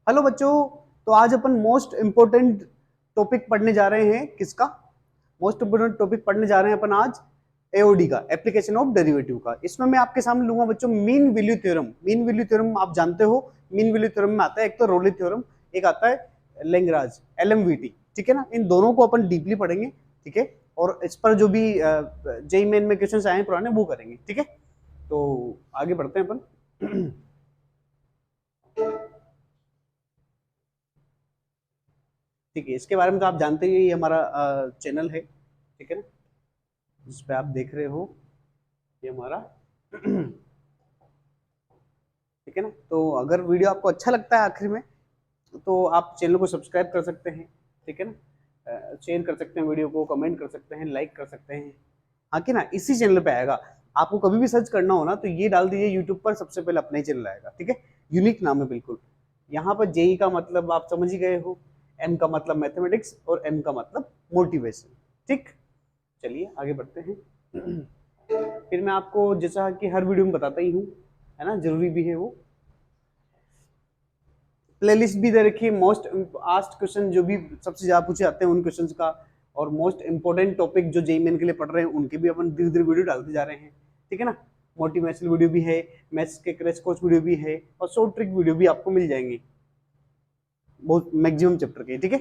Hello बच्चों। तो आज अपन मोस्ट इम्पोर्टेंट टॉपिक पढ़ने जा रहे हैं। किसका मोस्ट इम्पोर्टेंट टॉपिक पढ़ने जा रहे हैं अपन आज? एओडी का, एप्लीकेशन ऑफ डेरिवेटिव का। इसमें मैं आपके सामने लूंगा बच्चों mean value theorem. Mean value theorem आप जानते हो। मीन वैल्यू थ्योरम में आता है एक तो रोली थ्योरम, एक आता है लेंग्राज, एलएमवीटी। ठीक है ना, इन दोनों को अपन डीपली पढ़ेंगे। ठीक है, और इस पर जो भी जेई मेन में क्वेश्चन आए हैं पुराने वो करेंगे। ठीक है, तो आगे बढ़ते हैं अपन। ठीक है, इसके बारे में तो आप जानते ही, ये हमारा चैनल है। ठीक है ना, जिस पे आप देख रहे हो ये हमारा। ठीक है ना, तो अगर वीडियो आपको अच्छा लगता है आखिर में, तो आप चैनल को सब्सक्राइब कर सकते हैं। ठीक है ना, शेयर कर सकते हैं वीडियो को, कमेंट कर सकते हैं, लाइक कर सकते हैं। हाँ कि ना, इसी चैनल पे आएगा। आपको कभी भी सर्च करना हो ना तो ये डाल दीजिए यूट्यूब पर, सबसे पहले अपना ही चैनल आएगा। ठीक है, यूनिक नाम है बिल्कुल। यहाँ पर जेई का मतलब आप समझ ही गए हो, एम का मतलब मैथमेटिक्स और एम का मतलब मोटिवेशन। ठीक, चलिए आगे बढ़ते हैं। फिर मैं आपको जैसा कि हर वीडियो में बताता ही हूँ, है ना, जरूरी भी है वो, प्लेलिस्ट भी दे रखी है। मोस्ट आस्क्ड क्वेश्चन जो भी सबसे ज्यादा पूछे जाते हैं उन क्वेश्चंस का, और मोस्ट इंपोर्टेंट टॉपिक जो जेई मेन के लिए पढ़ रहे हैं उनके भी अपन धीरे धीरे वीडियो डालते जा रहे हैं। ठीक है ना, मोटिवेशनल वीडियो भी है, मैथ्स के क्रैश कोर्स वीडियो भी है, और शॉर्ट ट्रिक वीडियो भी आपको मिल जाएंगे बहुत मैक्सिमम चैप्टर के। ठीक है,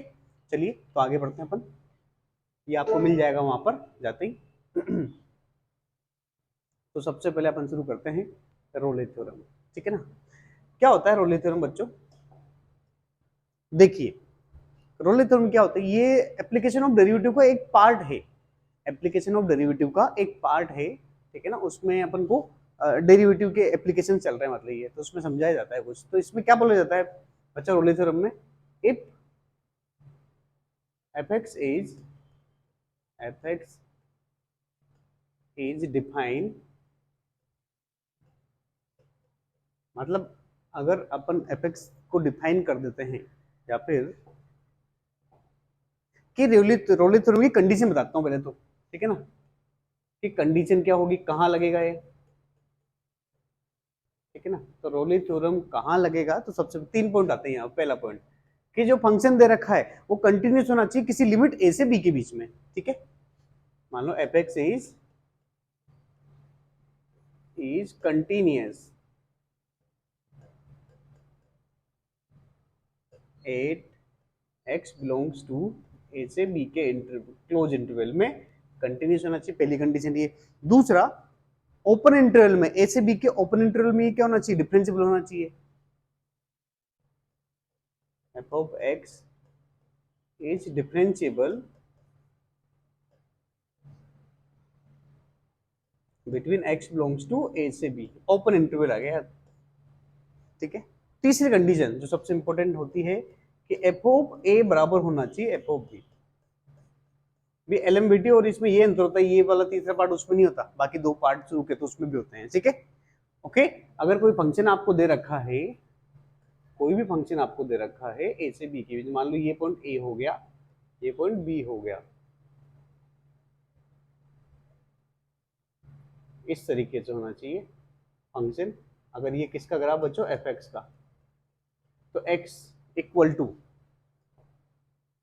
चलिए तो आगे बढ़ते हैं अपन। ये आपको मिल जाएगा वहां पर जाते ही। तो सबसे पहले अपन शुरू करते हैं रोले थ्योरम। ठीक है ना, क्या होता है रोले थ्योरम बच्चों? देखिए, रोले थ्योरम क्या होता है? ये एप्लीकेशन ऑफ डेरिवेटिव का एक पार्ट है। एप्लीकेशन ऑफ डेरिवेटिव का एक पार्ट है। ठीक है ना, उसमें अपन को डेरिवेटिव के एप्लीकेशन चल रहे हैं, मतलब ये तो उसमें समझाया जाता है कुछ। तो इसमें क्या बोला जाता है बच्चा रोले थ्योरम में? If f x is defined, मतलब अगर अपन एफ एक्स को डिफाइन कर देते हैं, या फिर कि रोले थ्योरम की कंडीशन बताता हूं पहले तो। ठीक है ना, कि कंडीशन क्या होगी, कहां लगेगा ये। ठीक है ना, तो रोली थ्योरम कहाँ लगेगा? तो सबसे तीन पॉइंट आते हैं यहाँ। पहला पॉइंट कि जो फंक्शन दे रखा है वो कंटिन्यूस होना चाहिए किसी लिमिट ए से बी के बीच में। ठीक है, मान लो f x is continuous at x belongs to a से बी के क्लोज इंटरवल में कंटिन्यूस होना चाहिए, पहली कंडीशन ये। दूसरा, ओपन इंटरवल में, ए से बी के ओपन इंटरवल में ये क्या होना चाहिए? डिफरेंशिएबल होना चाहिए। F of x is differentiable between x belongs to a से बी, ओपन इंटरवल आ गया। ठीक है, तीसरी कंडीशन जो सबसे इंपॉर्टेंट होती है कि एफ ऑफ ए बराबर होना चाहिए एफ ऑफ बी। भी एलएमबीटी, और इसमें ये अंतर होता है, ये वाला तीसरा पार्ट उसमें नहीं होता, बाकी दो पार्ट शुरू के तो उसमें भी होते हैं। ठीक है, ओके। अगर कोई फंक्शन आपको दे रखा है, कोई भी फंक्शन आपको दे रखा है ए से बी के बीच, मान लो ये पॉइंट ए हो गया, ये पॉइंट बी हो गया, इस तरीके से होना चाहिए फंक्शन। अगर ये किसका ग्राफ बच्चों? एफ एक्स का, तो एक्स इक्वल टू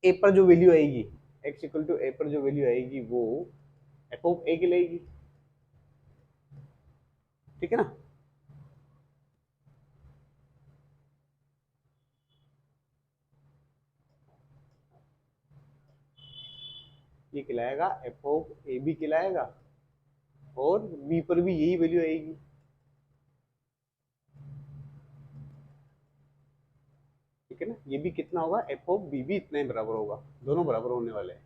ए पर जो वैल्यू आएगी, एक्स इक्वल टू ए पर जो वैल्यू आएगी वो एफ ऑफ ए की लेगी। ठीक है ना, ये खिलाएगा एफ ऑफ ए बी खिलाएगा, और बी पर भी यही वैल्यू आएगी। ठीक है ना, ये भी कितना होगा? एफ ऑफ बी भी इतना ही बराबर होगा, दोनों बराबर होने वाले हैं।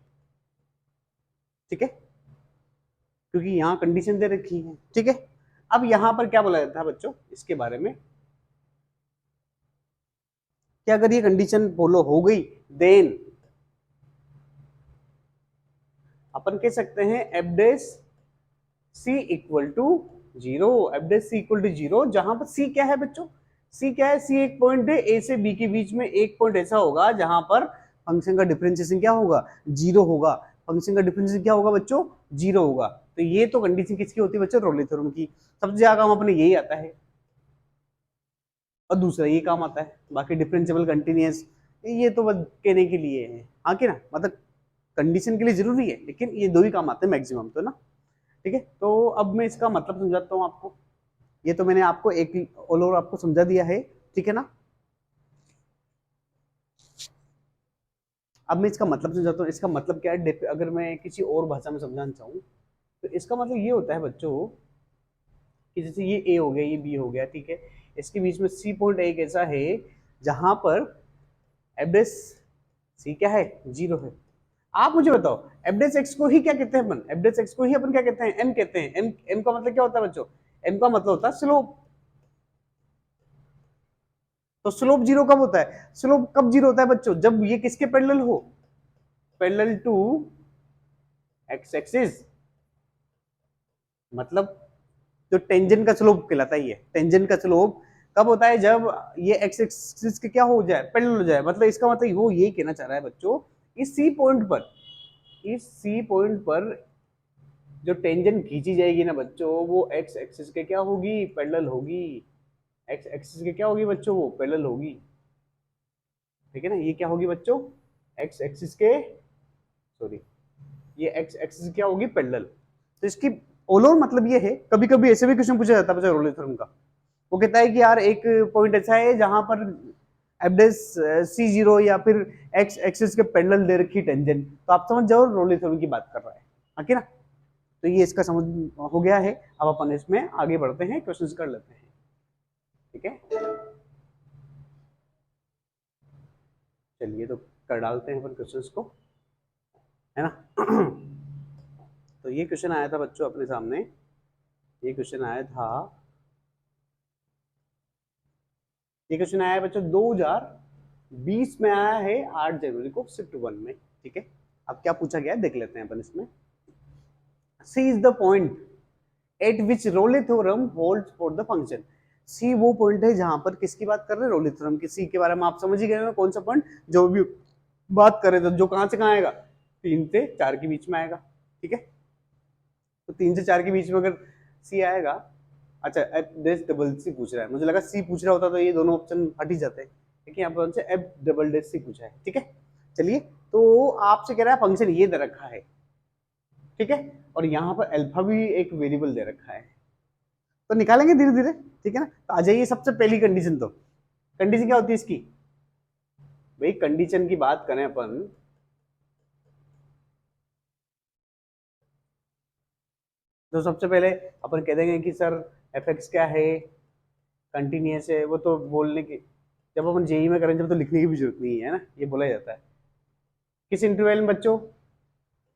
ठीक है, क्योंकि यहाँ कंडीशन दे रखी है। ठीक है, अब यहाँ पर क्या बोला जाता है बच्चों इसके बारे में, कि अगर ये कंडीशन फॉलो हो गई देन अपन कह सकते हैं F dash C equal to zero. F dash C equal to zero, जहां पर सी क्या है बच्चों? सी क्या है? सी एक पॉइंट है ए से बी के बीच में, एक पॉइंट ऐसा होगा जहां पर फंक्शन का डिफरेंशिएशन क्या होगा? जीरो होगा। फंक्शन का डिफरेंशिएशन क्या होगा बच्चों? जीरो होगा। तो ये तो कंडीशन किसकी होती है बच्चों? रोले थ्योरम की। सबसे ज्यादा काम अपने यही आता है। और दूसरा ये काम आता है। बाकी डिफरेंशिएबल कंटिन्यूअस ये तो बस कहने के लिए है, हाँ कि ना, मतलब कंडीशन के लिए जरूरी है, लेकिन ये दो ही काम आते हैं मैक्सिमम तो ना। ठीक है, तो अब मैं इसका मतलब समझाता हूँ आपको। ये तो मैंने आपको एक ऑल ओवर आपको समझा दिया है, ठीक है ना। अब मैं इसका मतलब समझाता हूँ। इसका मतलब क्या है, अगर मैं किसी और भाषा में समझाना चाहूँ तो इसका मतलब ये होता है बच्चों कि जैसे ये ए हो गया, ये बी हो गया, ठीक है, इसके बीच में सी पॉइंट एक ऐसा है जहां पर एवरेज सी क्या है, जीरो है। आप मुझे बताओ एवरेज एक्स को ही क्या कहते हैं अपन, एवरेज एक्स को ही अपन क्या कहते हैं, एम कहते हैं। एम एम का मतलब क्या होता है बच्चों, एम का मतलब होता है स्लोप। तो स्लोप जीरो कब होता है, स्लोप कब जीरो होता है बच्चों, जब ये किसके पैरेलल हो, पैरेलल टू एक्स एक्सिस। मतलब जो टेंजेंट का स्लोप कहलाता है, ये टेंजेंट का स्लोप कब होता है, जब ये एक्स एक्सिस के क्या हो जाए, पैरेलल हो जाए। मतलब इसका मतलब वो ये कहना चाह रहा है बच्चों, इस सी पॉइंट पर, इस सी पॉइंट पर जो टेंजेंट खींची जाएगी ना बच्चों, वो एक्स एक्सिस के क्या होगी, पैरेलल होगी। एक्स एक्सिस के क्या होगी बच्चों, वो पैरेलल होगी। ठीक है ना, ये क्या होगी बच्चों, एक्स एक्सिस के, सॉरी, ये एक्स एक्सिस क्या होगी, पैरेलल। तो इसकी ऑल ओवर मतलब ये है, कभी कभी ऐसे भी क्वेश्चन पूछा जाता है बच्चा रोले थ्योरम का। वो कहता है कि यार एक पॉइंट ऐसा है जहां पर एवरेज सी जीरो या फिर एक्स एक्सिस के पैरेलल दे रखी टेंजेंट, तो आप समझ जाओ रोले थ्योरम की बात कर रहा है, हाँ ना। तो ये इसका समझ हो गया है। अब अपन इसमें आगे बढ़ते हैं, क्वेश्चंस कर लेते हैं, ठीक है। चलिए तो कर डालते हैं अपन क्वेश्चंस को, है ना। तो ये क्वेश्चन आया था बच्चों अपने सामने, ये क्वेश्चन आया था, ये क्वेश्चन आया है बच्चों 2020 में आया है, 8 जनवरी को, शिफ्ट 1 में, ठीक है। अब क्या पूछा गया है देख लेते हैं अपन इसमें। C is the point at which Rolle theorem holds for the function. C वो पॉइंट है जहां पर किसकी बात कर रहे हैं, रोले थ्योरम की। सी के बारे में आप समझ ही गए ना, कौन सा पॉइंट, जो भी बात कर रहे थे, जो कहां से कहां आएगा, 3 से 4 के बीच में आएगा, ठीक है। तो 3 से 4 के बीच में अगर सी आएगा, अच्छा एफ डैश डबल सी पूछ रहा है, मुझे लगा सी पूछ रहा होता तो ये दोनों ऑप्शन हट ही जाते हैं, लेकिन यहाँ पर एफ डबल डैश सी पूछा है, ठीक है। चलिए, तो आपसे कह रहा है फंक्शन ये दे रखा है, ठीक है, और यहाँ पर अल्फा भी एक वेरिएबल दे रखा है, तो निकालेंगे धीरे धीरे, ठीक है ना। तो आ जाइए, सबसे पहली कंडीशन, तो कंडीशन क्या होती है इसकी, भाई कंडीशन की बात करें अपन, तो सबसे पहले अपन कह देंगे कि सर एफ एक्स क्या है, कंटिन्यूस है, वो तो बोलने की, जब अपन जेई में करेंगे तो लिखने की भी जरूरत नहीं है ना, ये बोला जाता है। किस इंटरवल में बच्चों,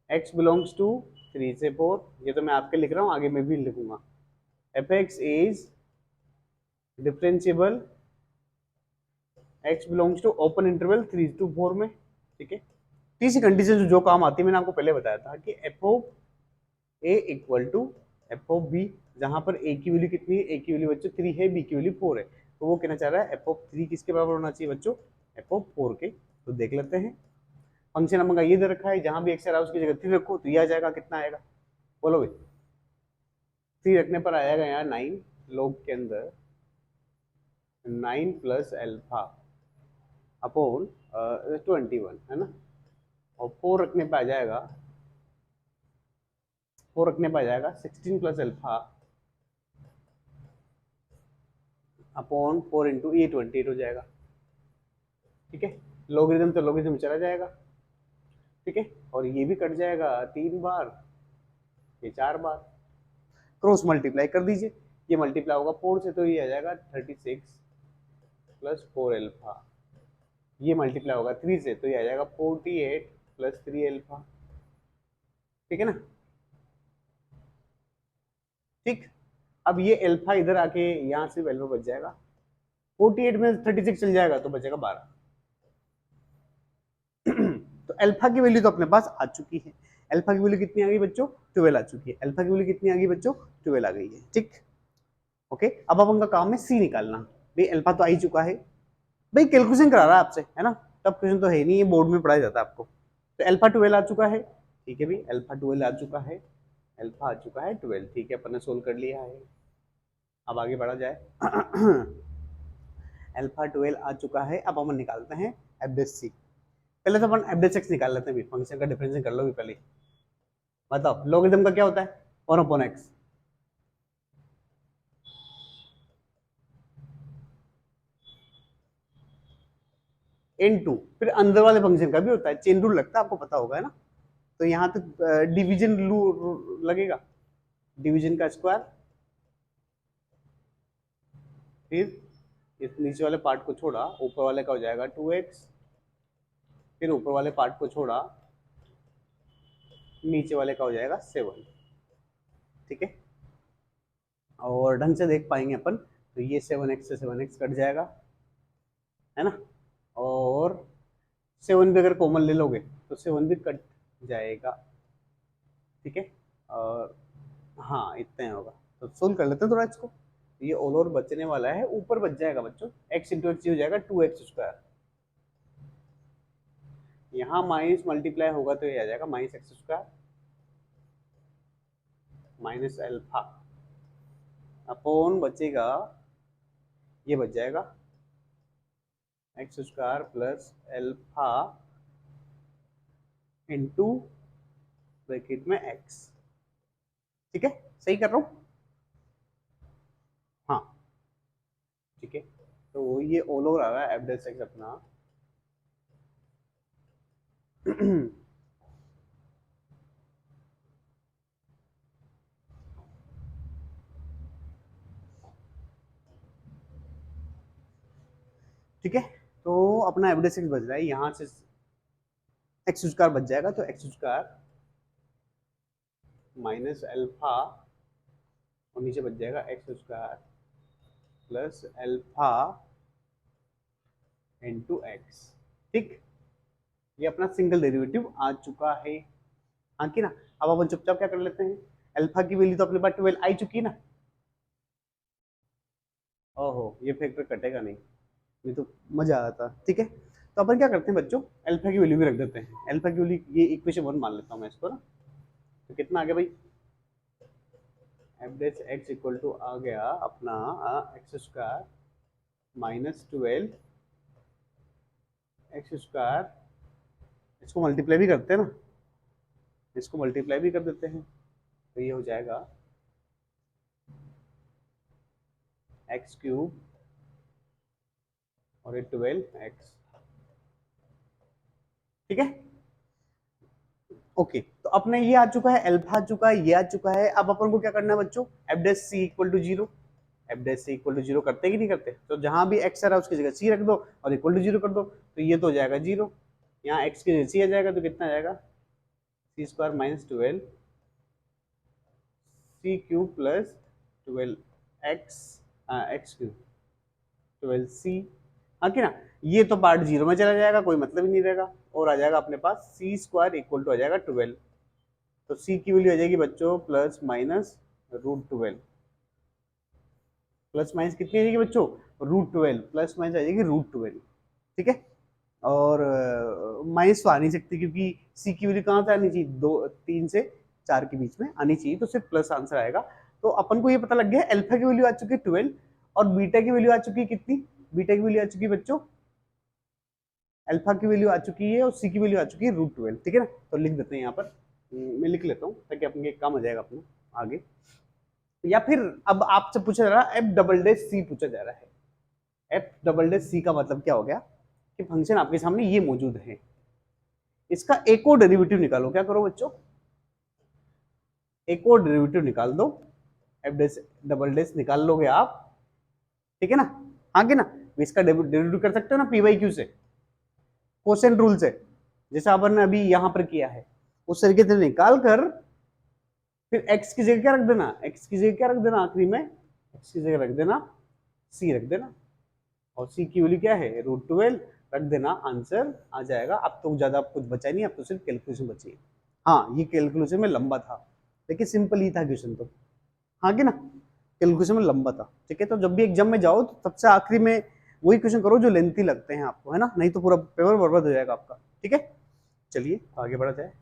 x बिलोंग्स टू 3 से 4, ये तो मैं आपके लिख रहा हूँ, आगे मैं भी लिखूंगा। F x is differentiable, x belongs to open interval 3 to 4 में, ठीक है। तीसरी कंडीशन जो काम आती है, मैंने आपको पहले बताया था कि F of A equal to F of B, जहां पर ए की वैल्यू कितनी है, ए की वैल्यू बच्चों 3 है, बी की वैल्यू 4 है, तो वो कहना चाह रहा है एफ ऑफ 3 किसके बराबर होना चाहिए बच्चों, एफ ऑफ 4 के। तो देख लेते हैं, फंक्शन नंबर का ये दे रखा है, जहां भी एक्स आ रहा है उसकी जगह 3 रखो, तो ये आ जाएगा, कितना आएगा बोलो भाई, 3 रखने पर आएगा यहाँ 9, लोग के अंदर 9 प्लस एल्फा अपॉन 21, है ना। और 4 रखने पर आ जाएगा, 4 रखने पर आ जाएगा 16 प्लस एल्फा अपॉन 4 इंटू ये 28 हो जाएगा, ठीक है। लॉगरिथम तो लॉगरिथम चला जाएगा, ठीक है, और ये भी कट जाएगा 3 बार, ये 4 बार, क्रॉस मल्टीप्लाई कर दीजिए, ये मल्टीप्लाई होगा 4 से, तो ये आ जाएगा 36 प्लस 4 एल्फा, ये मल्टीप्लाई होगा 3 से, तो ये आ जाएगा 48 प्लस 3 एल्फा, ठीक है ना। ठीक, अब ये एल्फा इधर आके यहाँ से वैल्यू बच जाएगा, 48 में 36 चल जाएगा तो बचेगा 12। तो अल्फा की वैल्यू तो अपने पास आ चुकी है, अल्फा की वैल्यू कितनी आ गई बच्चों, 12 आ चुकी है, अल्फा की वैल्यू कितनी आ गई बच्चों, 12 आ गई है, ठीक। ओके, अब उनका काम है सी निकालना, भाई अल्फा तो आ ही चुका है, भाई कैलकुलेशन करा रहा है आपसे, है ना, टफ क्वेश्चन तो है नहीं, ये बोर्ड में पढ़ाया जाता है आपको। तो अल्फा 12 आ चुका है, ठीक है भाई, अल्फा 12 आ चुका है, अल्फा आ चुका है 12, ठीक है, अपन ने सोल्व कर लिया है। अब आगे बढ़ा जाए। अल्फा 12 आ चुका है। अब अपन निकालते हैं एफ डेस सी। पहले तो अपन एफ डेस एक्स निकाल लेते हैं, फंक्शन का डिफरेंशिएशन कर लो भी पहले। बताओ लॉगरिथम का क्या होता है, 1 अपॉन एक्स। इन टू, फिर अंदर वाले फंक्शन का भी होता है, चेन रूल लगता है, आपको पता होगा है ना। तो यहाँ तो डिवीजन लगेगा, डिवीजन का स्क्वायर, फिर इस नीचे वाले पार्ट को छोड़ा, ऊपर वाले का हो जाएगा 2x, फिर ऊपर वाले पार्ट को छोड़ा, नीचे वाले का हो जाएगा 7। ठीक है, और ढंग से देख पाएंगे अपन, तो ये 7x से 7x कट जाएगा, है ना। और 7 भी अगर कॉमन ले लोगे तो 7 भी कट जाएगा। ठीक है, और हाँ इतना ही होगा। तो सोल्व कर लेते हैं थोड़ा इसको। ये ऑल ओवर बचने वाला है, ऊपर बच जाएगा बच्चों, x इंटू एक्स हो जाएगा 2x स्क्वायर। यहाँ माइनस मल्टीप्लाई होगा तो ये आ जाएगा minus x square minus alpha upon बचेगा, ये बच जाएगा x square plus alpha into bracket में एक्स। ठीक है, सही कर रहा हूँ। हाँ ठीक है, तो ये ऑल ओवर आ रहा है एफ डेस एक्स अपना। ठीक है, तो अपना एफ डेस एक्स बच रहा है, यहाँ से एक्स स्क्वायर बच जाएगा, तो एक्स स्क्वायर माइनस अल्फा और नीचे बच जाएगा x square plus alpha into x. ठीक, ये अपना सिंगल डेरिवेटिव आ चुका है। हाँ कि ना। अब अपन चुपचाप क्या कर लेते हैं, अल्फा की वैल्यू तो अपने पास 12 आई चुकी है ना। ओहो, ये फैक्टर कटेगा नहीं, ये तो मजा आता। ठीक है, तो अपन क्या करते हैं बच्चों, अल्फा की वैल्यू भी रख देते हैं। अल्फा की वैल्यू ये इक्वेशन 1 मान लेता हूँ मैं इसको ना। तो कितना आ गया भाई, f dash x equal to आ गया अपना x square minus 12 x square, इसको मल्टीप्लाई भी करते हैं ना, इसको मल्टीप्लाई भी कर देते हैं, तो ये हो जाएगा एक्स क्यूब और ये 12x। ठीक है, ओके। तो अपने ये आ चुका है, अल्फा आ चुका है, ये आ चुका है। अब अपन को क्या करना है बच्चों, F dash C equal to 0। F dash C equal to 0 करते कि नहीं करते, तो जहां भी एक्स आ रहा है उसकी जगह सी रख दो और इक्वल टू 0 कर दो, तो ये तो हो जाएगा 0। यहाँ एक्स की जगह सी आ जाएगा, तो कितना आ जाएगा, c square minus 12 c cube plus 12 x x cube 12c। हाँ कि ना, ये तो पार्ट 0 में चला जाएगा, कोई मतलब ही नहीं रहेगा, और आ जाएगा अपने पास सी स्क्वायर इक्वल टू आ जाएगा 12। तो सी की वैल्यू आ जाएगी बच्चों प्लस माइनस √12, प्लस माइनस कितनी आ जाएगी बच्चों, √12, प्लस माइनस आ जाएगी √12। ठीक है, और माइनस तो आ नहीं सकती क्योंकि सी की वैल्यू कहाँ से आनी चाहिए, 3 से 4 के बीच में आनी चाहिए, तो सिर्फ प्लस आंसर आएगा। तो अपन को ये पता लग गया अल्फा की वैल्यू आ चुकी है 12 और बीटा की वैल्यू आ चुकी है कितनी, बीटा की वैल्यू आ चुकी है बच्चों, अल्फा की वैल्यू आ चुकी है और सी की वैल्यू आ चुकी है √12। ठीक है ना, तो लिख देते हैं यहाँ पर, मैं लिख लेता हूँ ताकि अपने काम हो जाएगा अपना आगे। या फिर अब आपसे पूछा जा रहा है एफ डबल डैश सी पूछा जा रहा है। एफ डबल डैश सी का मतलब क्या हो गया कि फंक्शन आपके सामने ये मौजूद है, इसका एक और डेरिवेटिव निकालो। क्या करो बच्चों, एक और डेरिवेटिव निकाल दो, एफ डैश डबल डैश निकाल लोगे आप। ठीक है ना, आगे ना इसका डेरिवेटिव कर सकते हो ना पी बाई क्यू से, कोसेंट रूल से, जैसा अपन ने अभी यहां पर किया है, उस तरीके से निकाल कर फिर x की जगह क्या रख देना, x की जगह क्या रख देना, आखिरी में x की जगह रख देना c रख देना, और c की वैल्यू क्या है √12 रख देना, आंसर आ जाएगा। अब तो ज्यादा कुछ बचा नहीं, अब तो सिर्फ कैलकुलेशन बची है। हाँ ये कैलकुलेशन में लंबा था, लेकिन सिंपल ही था क्वेश्चन तो। हाँ कि ना, कैलकुलेशन में लंबा था। ठीक है, तो जब भी एग्जाम में जाओ तो सबसे आखिरी में वही क्वेश्चन करो जो लेंथी लगते हैं आपको, है ना, नहीं तो पूरा पेपर बर्बाद हो जाएगा आपका। ठीक है, चलिए आगे बढ़ा जाए।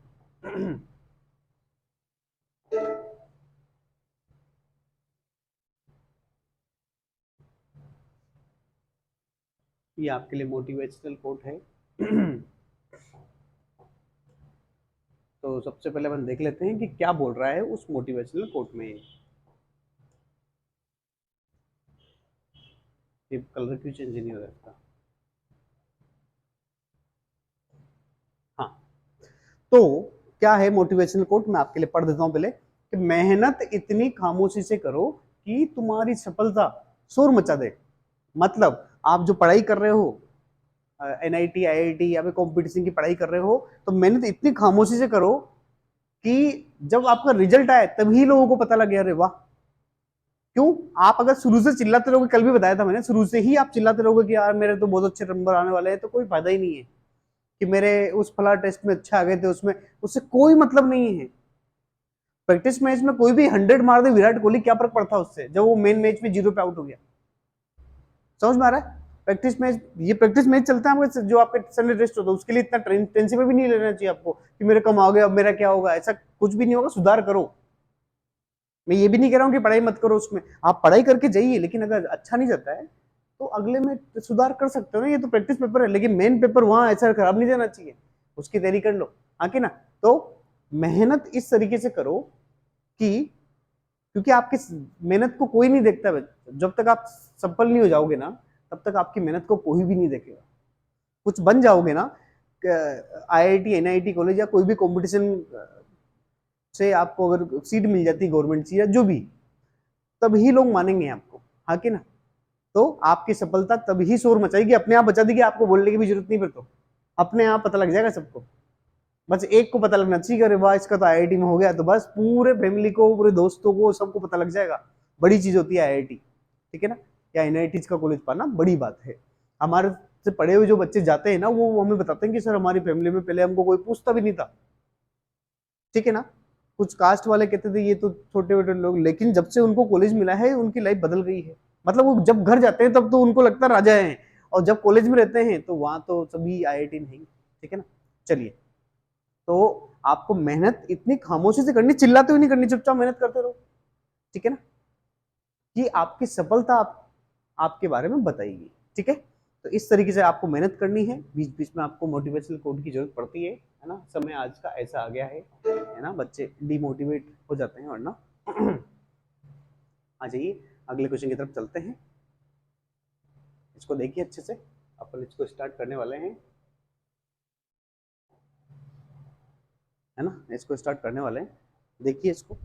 ये आपके लिए मोटिवेशनल कोट है। तो सबसे पहले अपन देख लेते हैं कि क्या बोल रहा है उस मोटिवेशनल कोट में। ये कलर क्यों चेंज नहीं हो रहा है इसका? हाँ, तो क्या है मोटिवेशनल कोट, मैं आपके लिए पढ़ देता हूं पहले कि मेहनत इतनी खामोशी से करो कि तुम्हारी सफलता शोर मचा दे। मतलब आप जो पढ़ाई कर रहे हो, एनआईटी आईआईटी या फिर कंपटीशन की पढ़ाई कर रहे हो, तो मेहनत इतनी खामोशी से करो कि जब आपका रिजल्ट आए तभी लोगों को पता लगे, अरे वाह। क्यों? आप अगर शुरू से चिल्लाते रहोगे, कल भी बताया था मैंने, शुरू से ही आप चिल्लाते रहोगे कि यार मेरे तो बहुत अच्छे नंबर आने वाले हैं, तो कोई फायदा ही नहीं है कि मेरे उस फला टेस्ट में अच्छे आ गए थे, उसमें उससे कोई मतलब नहीं है। प्रैक्टिस मैच में कोई भी 100 मार दे विराट कोहली, क्या फर्क पड़ता उससे जब वो मेन मैच में 0 पे आउट हो गया? समझ में आ रहा है? प्रैक्टिस मैच, ये प्रैक्टिस मैच चलता है आपका, जो आपके संडे टेस्ट होता है, उसके लिए इतना टेंशन भी नहीं लेना चाहिए आपको कि मेरे कम आ गए अब मेरा क्या होगा। ऐसा कुछ भी नहीं होगा, सुधार करो। मैं ये भी नहीं कह रहा हूँ कि पढ़ाई मत करो, उसमें आप पढ़ाई करके जाइए, लेकिन अगर अच्छा नहीं जाता है तो अगले में सुधार कर सकते हो ना। ये तो प्रैक्टिस पेपर है, लेकिन मेन पेपर वहां ऐसा खराब नहीं जाना चाहिए, उसकी तैयारी कर लो आके ना। तो मेहनत इस तरीके से करो कि, क्योंकि आपकी मेहनत को कोई नहीं देखता है। जब तक आप सफल नहीं हो जाओगे ना, तब तक आपकी मेहनत को कोई भी नहीं देखेगा। कुछ बन जाओगे ना, आईआईटी एनआईटी कॉलेज या कोई भी कंपटीशन से आपको अगर सीट मिल जाती है गवर्नमेंट की या जो भी, तभी लोग मानेंगे आपको, हाँ कि ना। तो आपकी सफलता तभी शोर मचाएगी, अपने आप बचा देगी, आपको बोलने की भी जरूरत नहीं। फिर तो अपने आप पता लग जाएगा सबको। बस एक को पता लगना चाहिए, अरे वाह इसका तो आईआईटी में हो गया, तो बस पूरे फैमिली को, पूरे दोस्तों को, सबको पता लग जाएगा। बड़ी चीज होती है आईआईटी, ठीक है ना, या एनआईटी का कॉलेज पाना बड़ी बात है। हमारे से पढ़े हुए जो बच्चे जाते हैं ना, वो हमें बताते हैं कि सर हमारी फैमिली में पहले हमको कोई पूछता भी नहीं था, ठीक है ना। कुछ कास्ट वाले कहते थे ये तो छोटे छोटे लोग, लेकिन जब से उनको कॉलेज मिला है उनकी लाइफ बदल गई है। मतलब वो जब घर जाते हैं तब तो उनको लगता है राजा है, और जब कॉलेज में रहते हैं तो वहां तो सभी आईआईटी नहीं, ठीक है ना। चलिए, तो आपको मेहनत इतनी खामोशी से करनी, चिल्लाते हुए नहीं करनी, चुपचाप मेहनत करते रहो, ठीक है ना, कि आपकी सफलता आपके बारे में बताएगी, ठीक है। तो इस तरीके से आपको मेहनत करनी है, बीच बीच में आपको मोटिवेशनल कोड की जरूरत पड़ती है ना। समय आज का ऐसा आ गया है ना, बच्चे डिमोटिवेट हो जाते हैं, वरना आ जाइए अगले क्वेश्चन की तरफ चलते हैं। इसको देखिए अच्छे से, अपन इसको स्टार्ट करने वाले हैं, है ना। इसको स्टार्ट करने वाले हैं, देखिए इसको।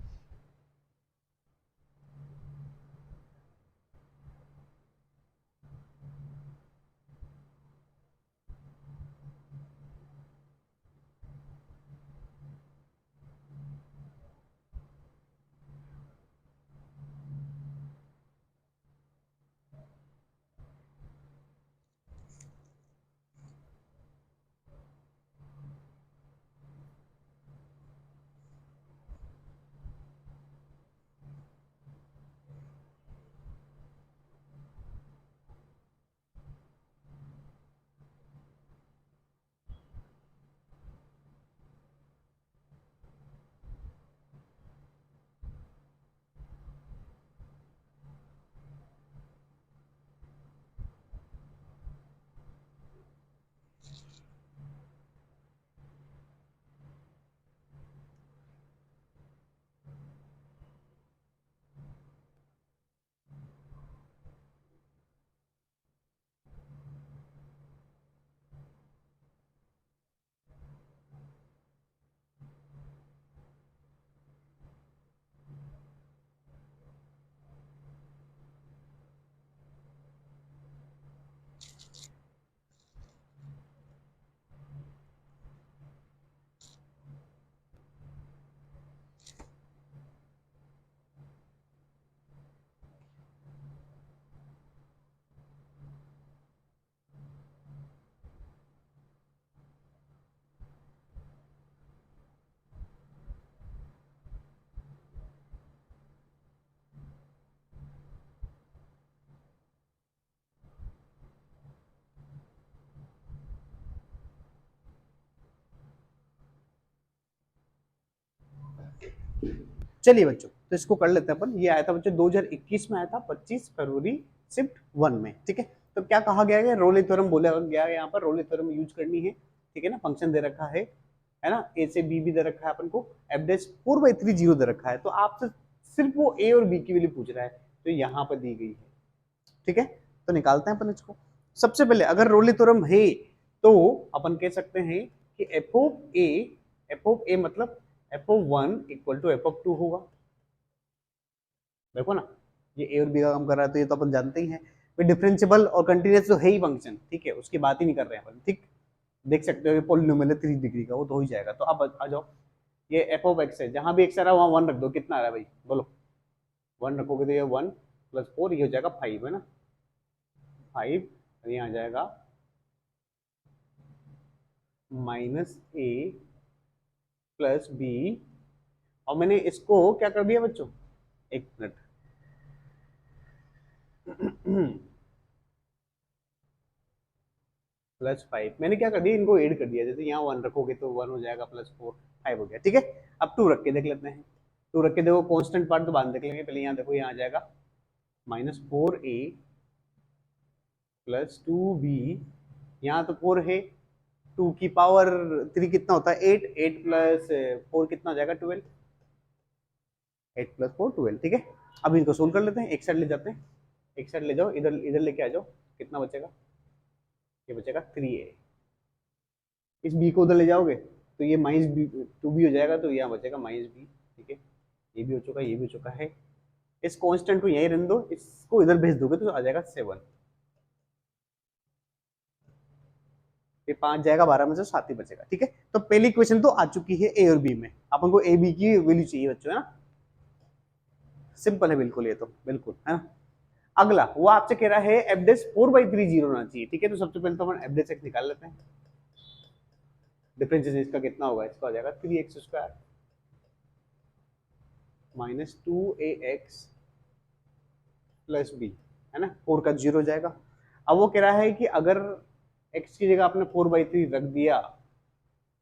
चलिए बच्चों, तो इसको कर लेते हैं अपन। ये आया था बच्चों 2021 में, आया था 25 फरवरी शिफ्ट 1 में, ठीक है। तो क्या कहा गया है, रोले थ्योरम बोला गया है, यहाँ पर रोले थ्योरम यूज करनी है, ठीक है ना। फंक्शन दे रखा है ना, ए से बी भी दे रखा है अपन को, एफ डैश 4/3 0 दे रखा है, तो आपसे सिर्फ वो ए और बी की वैल्यू पूछ रहा है, तो यहाँ पर दी गई है, ठीक है। तो निकालते हैं अपन इसको। सबसे पहले अगर रोले थ्योरम है तो अपन कह सकते हैं कि एफ ऑफ ए मतलब F of 1 equal to F of 2 होगा। देखो ना, ये ए और बी का काम कर रहा है, तो ये तो अपन जानते ही हैं। डिफरेंशिएबल और कंटीन्यूअस तो है ही फंक्शन, ठीक है, उसकी बात ही नहीं कर रहे हैं अपन, ठीक। देख सकते हो ये पॉलिनोमियल है 3 डिग्री का, वो तो हो ही जाएगा। तो अब आ जाओ, ये एफ ऑफ एक्स है, जहां भी एक्स आ रहा है वहां 1 रख दो। कितना आ रहा है भाई, बोलो। 1 रखोगे तो ये 1 + 4, ये हो जाएगा 5, है ना, 5। और ये आ जाएगा -a + b, और मैंने इसको क्या कर दिया बच्चों, एक मिनट +5 मैंने क्या कर दिया, इनको ऐड कर दिया। जैसे यहाँ 1 रखोगे तो 1 हो जाएगा, +4 5 हो गया, ठीक है। अब 2 रख के देख लेते हैं। 2 रख के देखो, कांस्टेंट पार्ट तो बाद में देख लेंगे, पहले यहाँ देखो, यहाँ आ जाएगा -4a + 2b। यहाँ तो 4 है, 2 की पावर 3 कितना होता है, 8, 8 + 4 कितना हो जाएगा, 12, 8 + 4 12, ठीक है। अब इनको सोल्व कर लेते हैं, एक साइड ले जाते हैं, एक साइड ले जाओ, इधर इधर लेके आ जाओ। कितना बचेगा, ये बचेगा 3a। इस b को उधर ले जाओगे तो ये -2b हो जाएगा, तो यहाँ बचेगा -b, ठीक है। ये भी हो चुका है, ये भी हो चुका है। इस कांस्टेंट को यहीं रहने दो, इसको इधर भेज दोगे तो आ जाएगा 7। ये 5 जाएगा, 12 में से 7 ही बचेगा, ठीक है। तो पहली क्वेश्चन तो आ चुकी है ए और बी में। अपन को ए बी की वैल्यू चाहिए बच्चों, है ना। सिंपल है बिल्कुल, ये तो बिल्कुल, है ना। अगला वो आपसे कह रहा है एफ डैश 4/3 0 होना चाहिए, ठीक है। तो सबसे पहले तो अपन एफ डैश एक्स निकाल लेते हैं। डिफरेंशिएशन इसका कितना होगा, इसका हो जाएगा 3x² -2ax + b, है ना। 4 का 0 हो जाएगा। अब वो कह रहा है कि अगर x की जगह आपने 4/3 रख दिया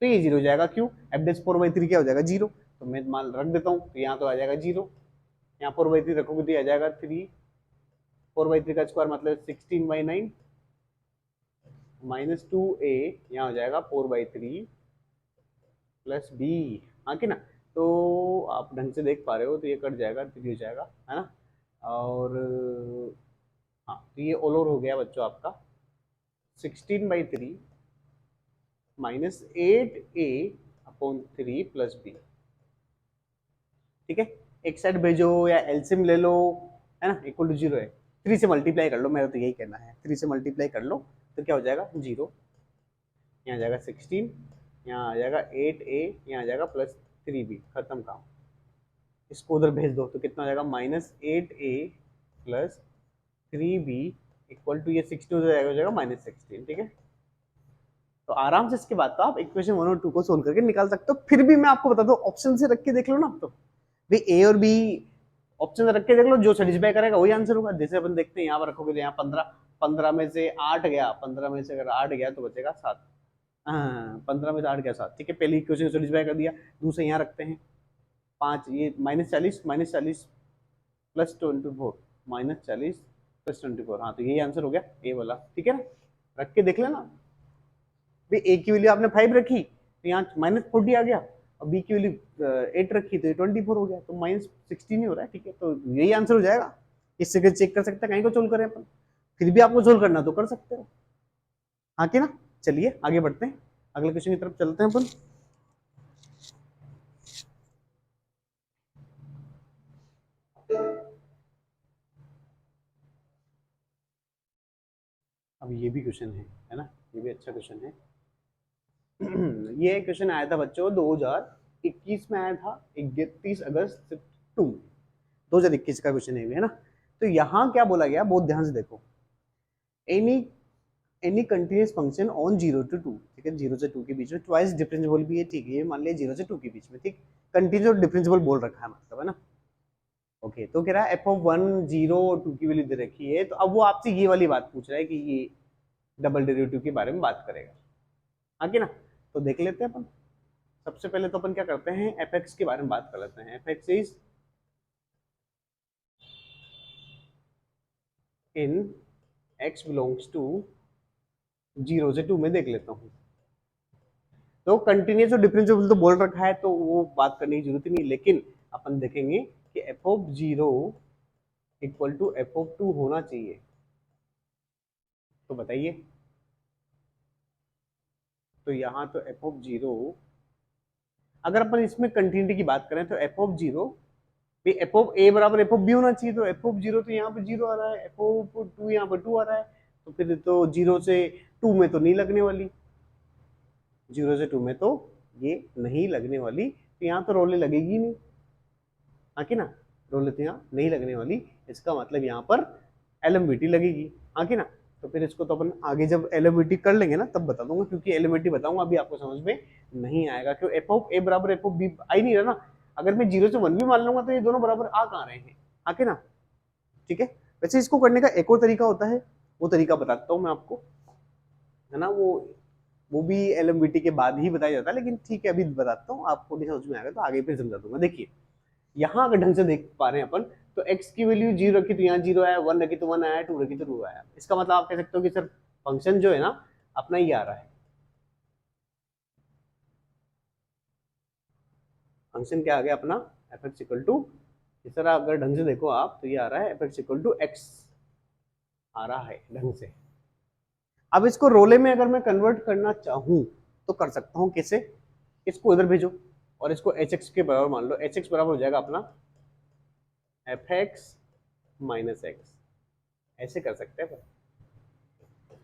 तो ये 0 हो जाएगा। क्यों, एफ डैश 4/3 क्या हो जाएगा, 0। तो मैं मान रख देता हूँ, तो यहाँ तो आ जाएगा 0। यहाँ 4/3 रखोगे तो ये आ जाएगा 3, 4/3 का स्क्वायर मतलब 16/9 -2a, यहाँ हो जाएगा 4/3 + b, हाँ कि ना। तो आप ढंग से देख पा रहे हो, तो ये कट जाएगा, 3 हो जाएगा, है ना। और हाँ, तो ये ऑल ओवर हो गया बच्चों आपका 16/3 -8a/3 + b, ठीक है। एक साइड भेजो या एलसीएम ले लो, है ना, इक्वल टू 0 है। 3 से मल्टीप्लाई कर लो, मेरा तो यही कहना है, 3 से मल्टीप्लाई कर लो तो क्या हो जाएगा, 0। यहाँ आ जाएगा 16, यहाँ आ जाएगा 8a, यहाँ आ जाएगा +3b, खत्म काम। इसको उधर भेज दो तो कितना हो जाएगा, -8a + 3b इक्वल टू, ये 16 उधर हो जाएगा -16, ठीक है। तो आराम से इसके बाद तो आप इक्वेशन 1 और 2 को सोल्व करके निकाल सकते हो। फिर भी मैं आपको बता दूं, ऑप्शन से रख के देख लो ना, तो भाई ए और बी ऑप्शन रख के देख लो, जो सेटिस्फाई करेगा वही आंसर होगा। जैसे अपन देखते हैं यहाँ पर रखोगे तो यहाँ 15, 15 में से 8 गया, 15 में से अगर 8 गया तो बचेगा 7। हाँ, 15 में से 8 गया 7, ठीक है। पहली इक्वेशन सेटिस्फाई कर दिया। दूसरे यहाँ रखते हैं 5, ये -40 -40 + 24, -40 + 24, हाँ, तो यही आंसर हो गया ए वाला, ठीक है ना। रख के देख लेना। ए की वैल्यू आपने 5 रखी तो यहाँ -40 आ गया, और बी की वैल्यू 8 रखी तो ये 24 हो गया, तो -16 ही हो रहा है, ठीक है। तो यही आंसर हो जाएगा। इससे चेक कर सकते हैं, कहीं को सोल्व करें अपन। फिर भी आपको सोल्व करना तो कर सकते हो, हाँ कि ना। चलिए आगे बढ़ते हैं, अगले क्वेश्चन की तरफ चलते हैं अपन। अब ये भी क्वेश्चन है ना, ये भी अच्छा क्वेश्चन है। ये क्वेश्चन आया था बच्चों 2021 में आया था, 31 अगस्त 2021 का क्वेश्चन है ना। तो यहाँ क्या बोला गया, बहुत ध्यान से देखो। Any continuous function on 0 to 2, ठीक है, 0 से 2 के बीच में, ट्वाइस डिफरेंशिएबल भी है, ठीक है, मान लिया 0 से 2 के बीच में, ठीक। कंटिन्यूअस और डिफरेंशिएबल बोल रखा है मतलब, है ना। ओके, तो कह रहा है f(1) 0 और 2 की वैल्यू दे रखी है। तो अब वो आपसे ये वाली बात पूछ रहा है कि ये डबल डेरिवेटिव के बारे में बात करेगा, आगे ना। तो देख लेते हैं अपन। सबसे पहले तो अपन क्या करते हैं, fx के बारे में बात कर लेते हैं। fx is in x belongs to 0 से 2 में देख लेता हूँ। तो कंटिन्यूस और डिफरेंशिएबल तो बोल रखा है, तो वो बात करने की जरूरत ही नहीं, लेकिन अपन देखेंगे कि F of 0 equal to F of 2 होना चाहिए। तो बताइए, तो यहाँ तो एफ ऑफ 0, अगर अपन इसमें कंटिन्यूटी की बात करें तो F of 0 F of a बराबर एफ ऑफ बी होना चाहिए। तो एफ ऑफ 0 तो यहाँ पे 0 आ रहा है, एफ ऑफ 2 यहाँ पे 2 आ रहा है, तो फिर तो 0 से 2 में तो नहीं लगने वाली, 0 से 2 में तो ये नहीं लगने वाली, तो यहाँ तो रोले लगेगी नहीं, हाँ कि ना, रोले तो यहाँ नहीं लगने वाली। इसका मतलब यहाँ पर एलएमबीटी लगेगी, हाँ कि ना। तो फिर इसको तो अपन आगे जब एलएमबीटी कर लेंगे ना तब बता दूंगा, क्योंकि एलएमबीटी बताऊंगा अभी आपको समझ में नहीं आएगा, क्यों एफ ऑफ ए बराबर एफ ऑफ बी आ ही नहीं रहा ना। अगर मैं 0 से 1 भी मान लूंगा तो ये दोनों बराबर आ कहाँ रहे हैं, हाँ कि ना। ठीक है, वैसे इसको करने का एक और तरीका होता है, वो तरीका बताता हूँ मैं आपको, है ना। वो भी एलएमबीटी के बाद ही बताया जाता है, लेकिन ठीक है अभी बताता हूँ, आपको नहीं समझ में आएगा तो आगे फिर समझा दूंगा। देखिए यहाँ अगर ढंग से देख पा रहे हैं अपन, तो x की वैल्यू 0 रखी तो यहाँ 0 आया, 1 रखी तो 1 आया, 2 रखी तो 2 आया। इसका मतलब आप कह सकते हो कि सर फंक्शन जो है ना अपना ये आ रहा है, फंक्शन क्या आ गया अपना F x equal to, sir अगर ढंग से देखो आप तो ये आ रहा है f x equal to x आ रहा है ढंग से। अब इसको रोले में अगर मैं कन्वर्ट करना चाहूं तो कर सकता हूं, कैसे, इसको इधर भेजो और इसको एच एक्स के बराबर मान लो, एच एक्स बराबर हो जाएगा अपना एफ एक्स माइनस एक्स, ऐसे कर सकते हैं।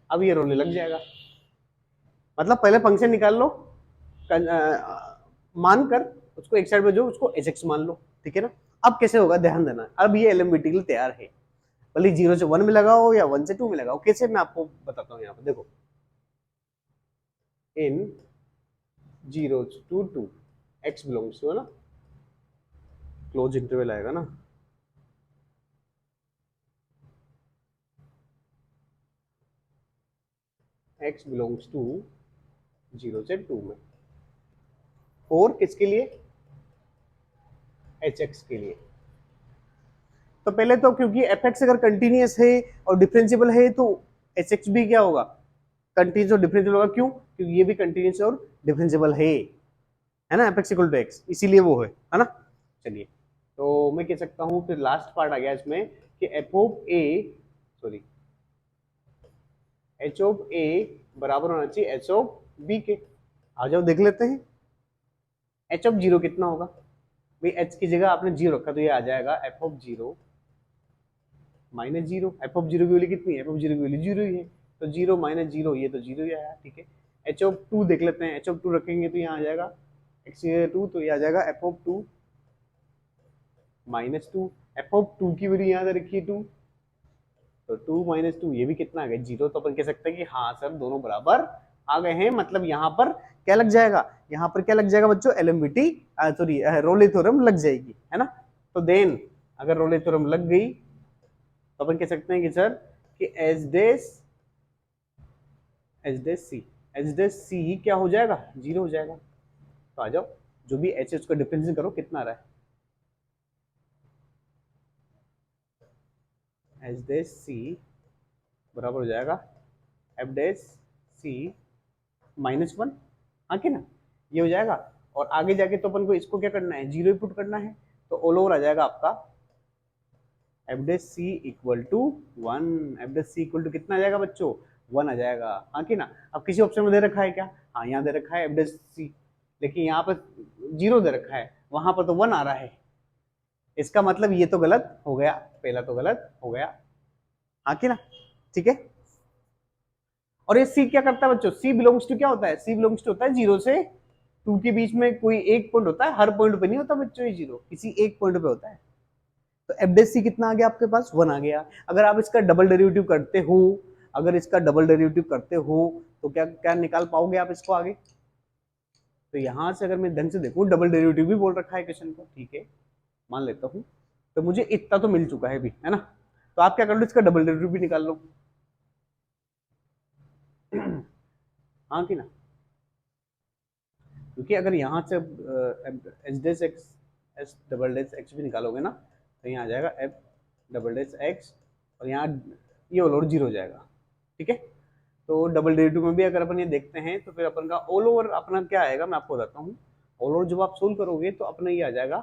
अब ये रोने लग जाएगा, मतलब पहले फंक्शन निकाल लो, मानकर उसको एक साइड में जो उसको एच एक्स मान लो, ठीक है ना। अब कैसे होगा ध्यान देना, अब ये एलएमबीटी के लिए तैयार है, भले 0 से 1 में लगाओ या 1 से 2 में लगाओ, कैसे मैं आपको बताता हूँ। यहाँ पर देखो, इन 0 to 2 x बिलोंग्स टू, है ना, क्लोज इंटरवल आएगा ना, x बिलोंग्स टू 0 से 2 में, और किसके लिए, एच एक्स के लिए। तो पहले तो क्योंकि एफ एक्स अगर कंटिन्यूस है और डिफरेंशिएबल है तो एच एक्स भी क्या होगा, कंटिन्यूस और डिफरेंशिएबल होगा। क्यों, क्योंकि ये भी कंटिन्यूस और डिफरेंशिएबल है ना, F x equal to X, इसीलिए वो है ना। चलिए, तो मैं कह सकता हूं फिर लास्ट पार्ट आ गया इसमें कि F of a, sorry, h of a बराबर होना चाहिए एच ऑफ बी के। आ जाओ देख लेते हैं, एच ऑफ 0 कितना होगा भाई, एच की जगह आपने 0 रखा तो ये आ जाएगा F of 0 minus 0। F of 0 की वैल्यू कितनी है, एफ ऑफ 0 की वैल्यू 0 ही है, तो 0 माइनस 0 ये तो 0 ही आया, ठीक है। एच ऑफ 2 देख लेते हैं, एच ऑफ 2 रखेंगे तो यहाँ आ जाएगा एक्स 2, तो ये आ जाएगा F of 2 minus 2, F of 2 की वैल्यू यहाँ से रखिए 2, तो 2 माइनस 2 ये भी कितना आ गया 0। तो अपन कह सकते हैं कि हाँ सर दोनों बराबर आ गए हैं, मतलब यहाँ पर क्या लग जाएगा, यहाँ पर क्या लग जाएगा बच्चों, एलएमबीटी सॉरी रोले थ्योरम लग जाएगी, है ना। तो देन अगर रोले थ्योरम लग गई तो अपन कह सकते हैं कि सर कि एच डेस सी क्या हो जाएगा, 0 हो जाएगा। तो आ जाओ, जो भी एच है उसका डिफरेंशिएट करो, कितना आ रहा है, एच डेस सी बराबर हो जाएगा एफ डेस सी माइनस 1, हाँ कि ना, ये हो जाएगा। और आगे जाके तो अपन को इसको क्या करना है, 0 पुट करना है, तो ऑल ओवर आ जाएगा आपका F dash C equal to 1। F dash C equal to कितना आ जाएगा बच्चों, 1 आ जाएगा, हाँ कि ना। अब किसी ऑप्शन में दे रखा है क्या, हाँ यहाँ दे रखा है एफ डेस सी, लेकिन यहाँ पर 0 दे रखा है, वहां पर तो 1 आ रहा है, इसका मतलब ये तो गलत हो गया, पहला तो गलत हो गया, हाँ कि ना, ठीक है। और ये सी क्या करता है बच्चों, सी बिलोंग्स टू क्या होता है, सी बिलोंग्स टू होता है 0 से 2 के बीच में कोई एक पॉइंट होता है, हर पॉइंट पे नहीं होता बच्चों ये 0, किसी एक पॉइंट पे होता है। तो एफ डेस सी कितना आ गया आपके पास, 1 आ गया। अगर आप इसका डबल डेरिवेटिव करते हो, अगर इसका डबल डेरिवेटिव करते हो तो क्या क्या निकाल पाओगे आप इसको आगे। तो यहां से अगर मैं ढंग से देखूं, डबल डेरिवेटिव भी बोल रखा है क्वेश्चन को, ठीक है मान लेता हूं, तो मुझे इतना तो मिल चुका है भी, है ना। तो आप क्या कर लो, इसका डबल डेरिवेटिव भी निकाल लो, हाँ कि ना। क्योंकि अगर यहाँ से h dash x s double dash x भी निकालोगे ना, तो यहाँ आ जाएगा एफ डबल डेस एक्स, और यहाँ ये ऑल ओवर 0 हो जाएगा। ठीक है, तो डबल डेरिवेटिव में भी अगर अपन ये देखते हैं तो फिर अपन का ऑल ओवर अपना क्या आएगा, मैं आपको बताता हूँ। ऑल ओवर जब आप सोल्व करोगे तो अपना ये आ जाएगा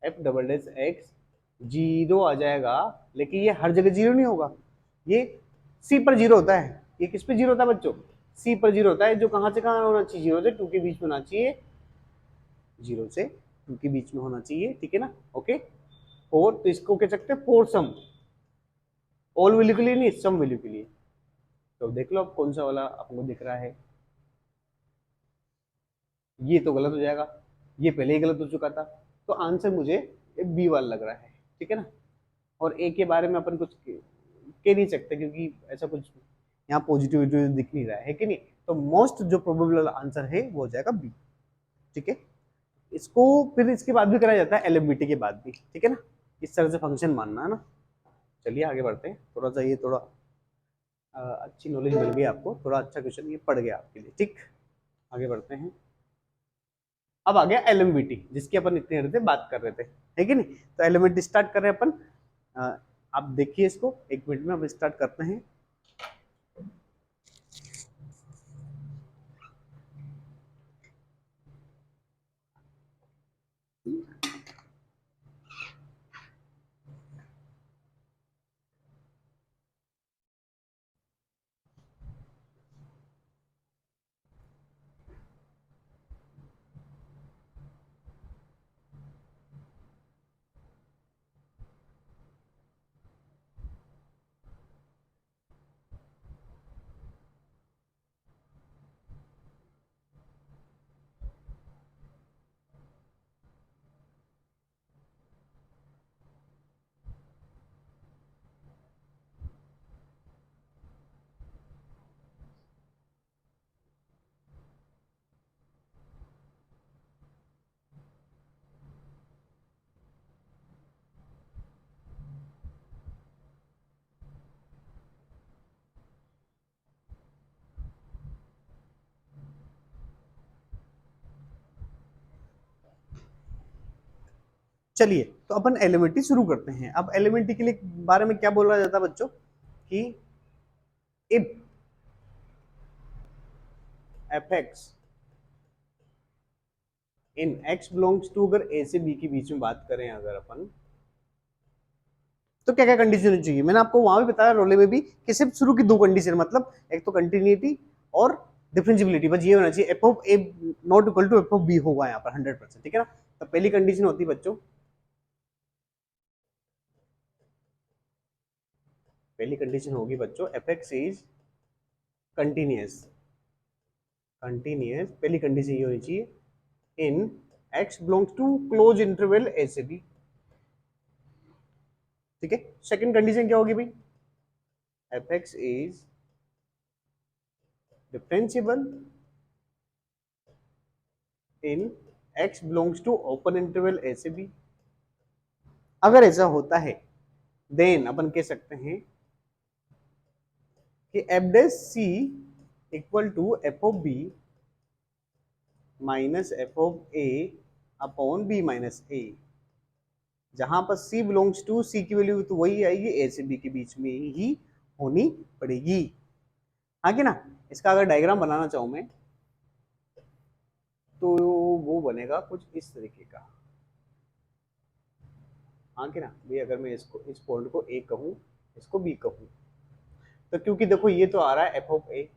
एफ डबल डेश एक्स 0 आ जाएगा, लेकिन ये हर जगह 0 नहीं होगा, ये सी पर 0 होता है। ये किस पे 0 होता है बच्चों? सी पर 0 होता है, जो कहां से कहां होना चाहिए? 0 से 2 के बीच में होना चाहिए, 0 से 2 के बीच में होना चाहिए। ठीक है ना, ओके। और तो इसको कह सकते हैं फोर सम, ऑल वैल्यू के लिए नहीं, सम वैल्यू के लिए। तो देख लो अब कौन सा वाला आपको दिख रहा है। ये तो गलत हो जाएगा, ये पहले ही गलत हो चुका था, तो आंसर मुझे बी वाला लग रहा है। ठीक है ना, और ए के बारे में अपन कुछ कह नहीं सकते क्योंकि ऐसा कुछ यहाँ पॉजिटिव दिख नहीं रहा है कि नहीं। तो मोस्ट जो प्रोबेबल आंसर है वो हो जाएगा बी। ठीक है, इसको फिर इसके बाद भी कराया जाता है एलएमबीटी के बाद भी। ठीक है ना, इस तरह से फंक्शन मानना है ना। चलिए आगे बढ़ते हैं, थोड़ा सा ये थोड़ा अच्छी नॉलेज मिल गई आपको, थोड़ा अच्छा क्वेश्चन ये पड़ गया आपके लिए। ठीक, आगे बढ़ते हैं। अब आ गया एलएमबीटी, जिसकी अपन इतनी देर से बात कर रहे थे, है कि नहीं। तो एलएमबीटी स्टार्ट कर रहे हैं अपन। आप देखिए इसको, एक मिनट में अब स्टार्ट करते हैं। चलिए तो अपन एलिमेंट्री शुरू करते हैं। अब एलिमेंट्री के लिए बारे में क्या बोला जाता है बच्चों कि if f x in x belongs to, अगर ए से बी के बीच में बात करें अगर अपन, तो क्या क्या कंडीशन होनी चाहिए। मैंने आपको वहां भी बताया रोले में भी कि सिर्फ शुरू की दो कंडीशन, मतलब एक तो कंटिन्यूटी और डिफरेंशियबिलिटी, बस ये होना चाहिए f of a not equal to F of b होगा यहाँ पर 100%। ठीक है ना, तो पहली कंडीशन होती है बच्चों, पहली कंडीशन होगी बच्चों f x is continuous. Continuous पहली कंडीशन ये होनी चाहिए in x belongs to close interval a से बी। ठीक है, सेकंड कंडीशन क्या होगी भाई, f x is differentiable in x belongs to open interval a से बी। अगर ऐसा होता है देन अपन कह सकते हैं कि f dash C equal to F of b minus f of a upon b minus a, जहां पर सी बिलोंग्स टू, सी की वैल्यू तो वही आएगी ए से बी के बीच में ही होनी पड़ेगी। हाँ कि ना, इसका अगर डायग्राम बनाना चाहूं मैं तो वो बनेगा कुछ इस तरीके का। हाँ कि ना भाई, अगर मैं इसको, इस पॉइंट को ए कहूं, इसको बी कहूं, तो क्योंकि देखो ये तो आ रहा है एफ ऑफ ए,